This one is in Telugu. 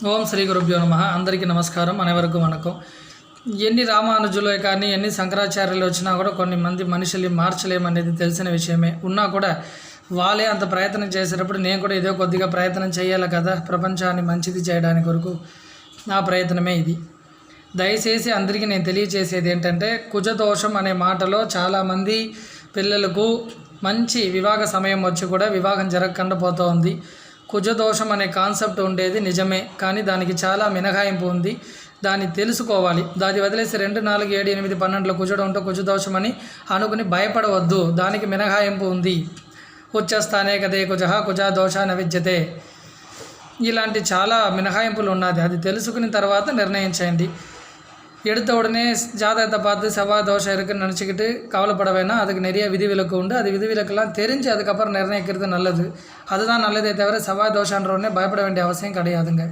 ఓం శ్రీ గురుభ్యో నమ. అందరికీ నమస్కారం. అనేవరకు వణకం. ఎన్ని రామానుజులే కానీ ఎన్ని శంకరాచార్యులు వచ్చినా కూడా కొన్ని మంది మనుషుల్ని మార్చలేమనేది తెలిసిన విషయమే. ఉన్నా కూడా వాళ్ళే అంత ప్రయత్నం చేసేటప్పుడు నేను కూడా ఏదో కొద్దిగా ప్రయత్నం చేయాలి కదా, ప్రపంచాన్ని మంచిది చేయడానికి కొరకు నా ప్రయత్నమే ఇది. దయచేసి అందరికీ నేను తెలియజేసేది ఏంటంటే, కుజదోషం అనే మాటలో చాలామంది పిల్లలకు మంచి వివాహ సమయం వచ్చి కూడా వివాహం జరగకుండా పోతూ ఉంది. కుజదోషం అనే కాన్సెప్ట్ ఉండేది నిజమే, కానీ దానికి చాలా మినహాయింపు ఉంది. దాన్ని తెలుసుకోవాలి. దాన్ని వదిలేసి 2, 4, 7, 8, 12 కుజుడు ఉంటే కుజదోషం అని అనుకుని భయపడవద్దు. దానికి మినహాయింపు ఉంది. ఉచ్చస్థానే కదే కుజా దోష నవిద్యతే, ఇలాంటి చాలా మినహాయింపులు ఉన్నది. అది తెలుసుకున్న తర్వాత నిర్ణయించండి. எடுத்த உடனே ஜாதகத்தை பார்த்து செவ்வாய் தோஷம் இருக்குன்னு நினச்சிக்கிட்டு கவலைப்பட அதுக்கு நிறைய விதிவிலக்கு உண்டு. அது விதிவிலக்கெல்லாம் தெரிஞ்சு அதுக்கப்புறம் நிர்ணயிக்கிறது நல்லது. அதுதான் நல்லதே தவிர செவ்வாய் தோஷன்ற உடனே பயப்பட வேண்டிய அவசியம் கிடையாதுங்க.